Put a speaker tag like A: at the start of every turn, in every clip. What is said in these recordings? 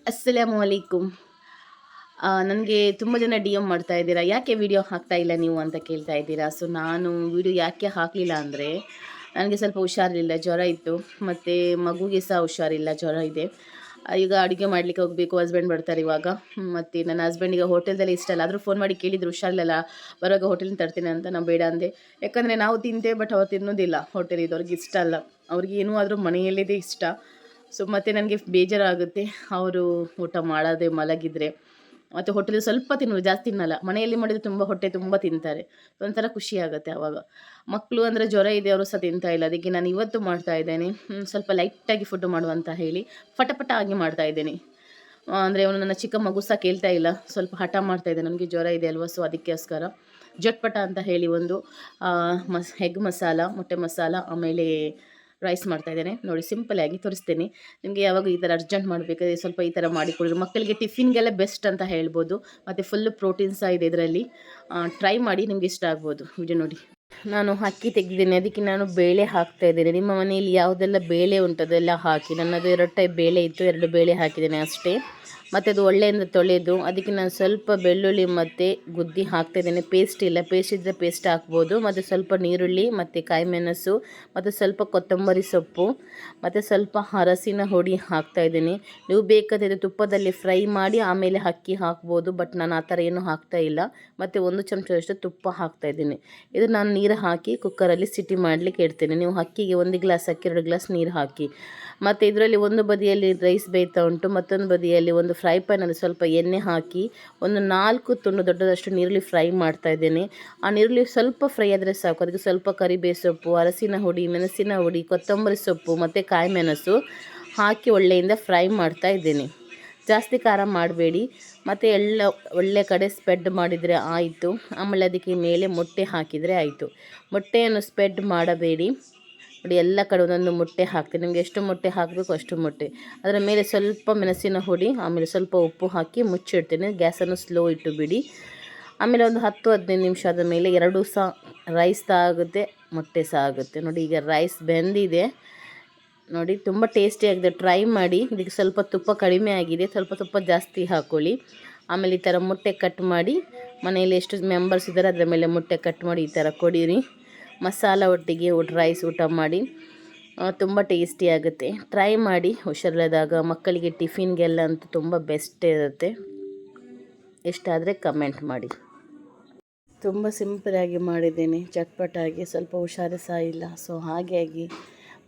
A: ಅಸ್ಸಲಾಮು ಅಲೈಕುಮ್. ನನಗೆ ತುಂಬ ಜನ ಡಿ ಎಮ್ ಮಾಡ್ತಾ ಇದ್ದೀರಾ, ಯಾಕೆ ವಿಡಿಯೋ ಹಾಕ್ತಾ ಇಲ್ಲ ನೀವು ಅಂತ ಕೇಳ್ತಾ ಇದ್ದೀರಾ. ಸೊ ನಾನು ವಿಡಿಯೋ ಯಾಕೆ ಹಾಕಲಿಲ್ಲ ಅಂದರೆ ನನಗೆ ಸ್ವಲ್ಪ ಹುಷಾರಿಲ್ಲ, ಜ್ವರ ಇತ್ತು, ಮತ್ತು ಮಗುಗೆ ಸಹ ಹುಷಾರಿಲ್ಲ, ಜ್ವರ ಇದೆ. ಈಗ ಅಡುಗೆ ಮಾಡಲಿಕ್ಕೆ ಹೋಗಬೇಕು, ಹಸ್ಬೆಂಡ್ ಬರ್ತಾರೆ ಇವಾಗ. ಮತ್ತು ನನ್ನ ಹಸ್ಬೆಂಡಿಗೆ ಹೋಟೆಲ್ದಲ್ಲಿ ಇಷ್ಟ ಅಲ್ಲ, ಆದರೂ ಫೋನ್ ಮಾಡಿ ಕೇಳಿದ್ರು ಹುಷಾರಿಲ್ಲ ಬರುವಾಗ ಹೋಟೆಲಿಂದ ತರ್ತೀನಿ ಅಂತ. ನಾನು ಬೇಡ ಅಂದೆ, ಯಾಕಂದರೆ ನಾವು ತಿಂತೇವೆ, ಬಟ್ ಅವ್ರು ತಿನ್ನೋದಿಲ್ಲ, ಹೋಟೆಲ್ ಇದ್ದವ್ರಿಗೆ ಇಷ್ಟ ಅಲ್ಲ, ಅವ್ರಿಗೆ ಏನೂ ಆದರೂ ಮನೆಯಲ್ಲಿದೆ ಇಷ್ಟ. ಸೊ ಮತ್ತು ನನಗೆ ಬೇಜಾರಾಗುತ್ತೆ ಅವರು ಊಟ ಮಾಡದೆ ಮಲಗಿದರೆ. ಮತ್ತು ಹೋಟೆಲ್ ಸ್ವಲ್ಪ ತಿನ್ನೋದು, ಜಾಸ್ತಿ ತಿನ್ನಲ್ಲ. ಮನೆಯಲ್ಲಿ ಮಾಡಿದರೆ ತುಂಬ ಹೊಟ್ಟೆ ತುಂಬ ತಿಂತಾರೆ, ಒಂಥರ ಖುಷಿ ಆಗುತ್ತೆ ಆವಾಗ. ಮಕ್ಕಳು ಅಂದರೆ ಜ್ವರ ಇದೆ, ಅವರು ಸಹ ತಿಂತಾ ಇಲ್ಲ. ಅದಕ್ಕೆ ನಾನು ಇವತ್ತು ಮಾಡ್ತಾ ಇದ್ದೇನೆ, ಸ್ವಲ್ಪ ಲೈಟಾಗಿ ಫುಡ್ ಮಾಡುವಂತ ಹೇಳಿ ಪಟಪಟ ಆಗಿ ಮಾಡ್ತಾ ಇದ್ದೇನೆ. ಅಂದರೆ ಅವನು ನನ್ನ ಚಿಕ್ಕ ಮಗು ಸಹ ಕೇಳ್ತಾ ಇಲ್ಲ, ಸ್ವಲ್ಪ ಹಠ ಮಾಡ್ತಾ ಇದೆ, ನನಗೆ ಜ್ವರ ಇದೆ ಅಲ್ವಾ, ಸೊ ಅದಕ್ಕೋಸ್ಕರ ಜಟ್ಪಟ ಅಂತ ಹೇಳಿ ಒಂದು ಎಗ್ ಮಸಾಲ, ಮೊಟ್ಟೆ ಮಸಾಲ, ಆಮೇಲೆ ರೈಸ್ ಮಾಡ್ತಾ ಇದ್ದೇನೆ. ನೋಡಿ, ಸಿಂಪಲಾಗಿ ತೋರಿಸ್ತೇನೆ ನಿಮಗೆ. ಯಾವಾಗ ಈ ಥರ ಅರ್ಜೆಂಟ್ ಮಾಡಬೇಕಾದ್ರೆ ಸ್ವಲ್ಪ ಈ ಥರ ಮಾಡಿಕೊಡಿರಿ, ಮಕ್ಕಳಿಗೆ ಟಿಫಿನ್ಗೆಲ್ಲ ಬೆಸ್ಟ್ ಅಂತ ಹೇಳ್ಬೋದು. ಮತ್ತು ಫುಲ್ ಪ್ರೋಟೀನ್ ಸಹ ಇದೆ ಇದರಲ್ಲಿ. ಟ್ರೈ ಮಾಡಿ, ನಿಮಗೆ ಇಷ್ಟ ಆಗ್ಬೋದು. ವಿಡಿಯೋ ನೋಡಿ. ನಾನು ಅಕ್ಕಿ ತೆಗೆದಿದ್ದೇನೆ, ಅದಕ್ಕೆ ನಾನು ಬೇಳೆ ಹಾಕ್ತಾ ಇದ್ದೇನೆ. ನಿಮ್ಮ ಮನೆಯಲ್ಲಿ ಯಾವುದೆಲ್ಲ ಬೇಳೆ ಉಂಟು ಅದೆಲ್ಲ ಹಾಕಿ. ನನ್ನದು 2 ಟೈಪ್ ಬೇಳೆ ಇತ್ತು, 2 ಬೇಳೆ ಹಾಕಿದ್ದೇನೆ ಅಷ್ಟೇ. ಮತ್ತು ಅದು ಒಳ್ಳೆಯಿಂದ ತೊಳೆದು ಅದಕ್ಕೆ ನಾನು ಸ್ವಲ್ಪ ಬೆಳ್ಳುಳ್ಳಿ ಮತ್ತು ಗುದ್ದಿ ಹಾಕ್ತಾಯಿದ್ದೇನೆ. ಪೇಸ್ಟ್ ಇಲ್ಲ, ಪೇಸ್ಟ್ ಇದ್ದರೆ ಪೇಸ್ಟ್ ಹಾಕ್ಬೋದು. ಮತ್ತು ಸ್ವಲ್ಪ ನೀರುಳ್ಳಿ ಮತ್ತು ಕಾಯಿ ಮೆಣಸು ಮತ್ತು ಸ್ವಲ್ಪ ಕೊತ್ತಂಬರಿ ಸೊಪ್ಪು ಮತ್ತು ಸ್ವಲ್ಪ ಅರಸಿನ ಹುಡಿ ಹಾಕ್ತಾಯಿದ್ದೀನಿ. ನೀವು ಬೇಕಾದರೆ ತುಪ್ಪದಲ್ಲಿ ಫ್ರೈ ಮಾಡಿ ಆಮೇಲೆ ಅಕ್ಕಿ ಹಾಕ್ಬೋದು, ಬಟ್ ನಾನು ಆ ಥರ ಏನೂ ಹಾಕ್ತಾಯಿಲ್ಲ. ಮತ್ತು 1 ಚಮಚದಷ್ಟು ತುಪ್ಪ ಹಾಕ್ತಾಯಿದ್ದೀನಿ. ಇದು ನಾನು ನೀರು ಹಾಕಿ ಕುಕ್ಕರಲ್ಲಿ ಸಿಟಿ ಮಾಡಲಿಕ್ಕೆ ಇಡ್ತೇನೆ. ನೀವು ಅಕ್ಕಿಗೆ 1 ಗ್ಲಾಸ್ ಅಕ್ಕಿ 2 ಗ್ಲಾಸ್ ನೀರು ಹಾಕಿ. ಮತ್ತು ಇದರಲ್ಲಿ ಒಂದು ಬದಿಯಲ್ಲಿ ರೈಸ್ ಬೇಯ್ತಾ ಉಂಟು, ಮತ್ತೊಂದು ಬದಿಯಲ್ಲಿ ಒಂದು ಫ್ರೈ ಪ್ಯಾನಲ್ಲಿ ಸ್ವಲ್ಪ ಎಣ್ಣೆ ಹಾಕಿ ಒಂದು 4 ತುಂಡು ದೊಡ್ಡದಷ್ಟು ನೀರುಳ್ಳಿ ಫ್ರೈ ಮಾಡ್ತಾ ಇದ್ದೇನೆ. ಆ ನೀರುಳ್ಳಿ ಸ್ವಲ್ಪ ಫ್ರೈ ಆದರೆ ಸಾಕು. ಅದಕ್ಕೆ ಸ್ವಲ್ಪ ಕರಿಬೇವು ಸೊಪ್ಪು, ಅರಸಿನ ಹುಡಿ, ಮೆಣಸಿನ ಹುಡಿ, ಕೊತ್ತಂಬರಿ ಸೊಪ್ಪು ಮತ್ತು ಕಾಯಿ ಮೆಣಸು ಹಾಕಿ ಒಳ್ಳೆಯಿಂದ ಫ್ರೈ ಮಾಡ್ತಾ ಇದ್ದೇನೆ. ಜಾಸ್ತಿ ಖಾರ ಮಾಡಬೇಡಿ. ಮತ್ತು ಒಳ್ಳೆ ಕಡೆ ಸ್ಪ್ರೆಡ್ ಮಾಡಿದರೆ ಆಯಿತು. ಆಮೇಲೆ ಅದಕ್ಕೆ ಮೇಲೆ ಮೊಟ್ಟೆ ಹಾಕಿದರೆ ಆಯಿತು. ಮೊಟ್ಟೆಯನ್ನು ಸ್ಪ್ರೆಡ್ ಮಾಡಬೇಡಿ. ನೋಡಿ, ಎಲ್ಲ ಕಡೆ ಒಂದೊಂದು ಮೊಟ್ಟೆ ಹಾಕ್ತೀನಿ. ನಿಮಗೆ ಎಷ್ಟು ಮೊಟ್ಟೆ ಹಾಕಬೇಕು ಅಷ್ಟು ಮೊಟ್ಟೆ. ಅದರ ಮೇಲೆ ಸ್ವಲ್ಪ ಮೆಣಸಿನ ಹುಡಿ, ಆಮೇಲೆ ಸ್ವಲ್ಪ ಉಪ್ಪು ಹಾಕಿ ಮುಚ್ಚಿಡ್ತೀನಿ. ಗ್ಯಾಸನ್ನು ಸ್ಲೋ ಇಟ್ಟು ಬಿಡಿ. ಆಮೇಲೆ ಒಂದು 10-15 ನಿಮಿಷ ಆದ ಮೇಲೆ ಎರಡೂ ಸಹ ರೈಸ್ ಸಹ ಆಗುತ್ತೆ, ಮೊಟ್ಟೆ ಸಹ ಆಗುತ್ತೆ. ನೋಡಿ, ಈಗ ರೈಸ್ ಬೆಂದಿದೆ. ನೋಡಿ, ತುಂಬ ಟೇಸ್ಟಿಯಾಗಿದೆ, ಟ್ರೈ ಮಾಡಿ. ಇದಕ್ಕೆ ಸ್ವಲ್ಪ ತುಪ್ಪ ಕಡಿಮೆ ಆಗಿದೆ, ಸ್ವಲ್ಪ ತುಪ್ಪ ಜಾಸ್ತಿ ಹಾಕ್ಕೊಳ್ಳಿ. ಆಮೇಲೆ ಈ ಥರ ಮೊಟ್ಟೆ ಕಟ್ ಮಾಡಿ, ಮನೆಯಲ್ಲಿ ಎಷ್ಟು ಮೆಂಬರ್ಸ್ ಇದ್ದಾರೆ ಅದರ ಮೇಲೆ ಮೊಟ್ಟೆ ಕಟ್ ಮಾಡಿ ಈ ಥರ ಕೊಡಿರಿ. ಮಸಾಲ ಒಟ್ಟಿಗೆ ರೈಸ್ ಊಟ ಮಾಡಿ, ತುಂಬ ಟೇಸ್ಟಿ ಆಗುತ್ತೆ. ಟ್ರೈ ಮಾಡಿ ಹುಷಾರಿಲ್ಲದಾಗ, ಮಕ್ಕಳಿಗೆ ಟಿಫಿನ್ಗೆಲ್ಲ ಅಂತೂ ತುಂಬ ಬೆಸ್ಟ್ ಇರುತ್ತೆ. ಇಷ್ಟ ಆದರೆ ಕಮೆಂಟ್ ಮಾಡಿ. ತುಂಬ ಸಿಂಪಲಾಗಿ ಮಾಡಿದ್ದೇನೆ, ಚಟ್ಪಟಾಗಿ. ಸ್ವಲ್ಪ ಹುಷಾರು ಸಹ ಇಲ್ಲ, ಸೊ ಹಾಗಾಗಿ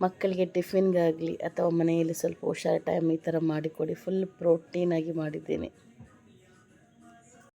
A: ಮಕ್ಕಳಿಗೆ ಟಿಫಿನ್ಗಾಗಲಿ ಅಥವಾ ಮನೆಯಲ್ಲಿ ಸ್ವಲ್ಪ ಹುಷಾರು ಟೈಮ್ ಈ ಥರ ಮಾಡಿಕೊಡಿ. ಫುಲ್ ಪ್ರೋಟೀನಾಗಿ ಮಾಡಿದ್ದೇನೆ.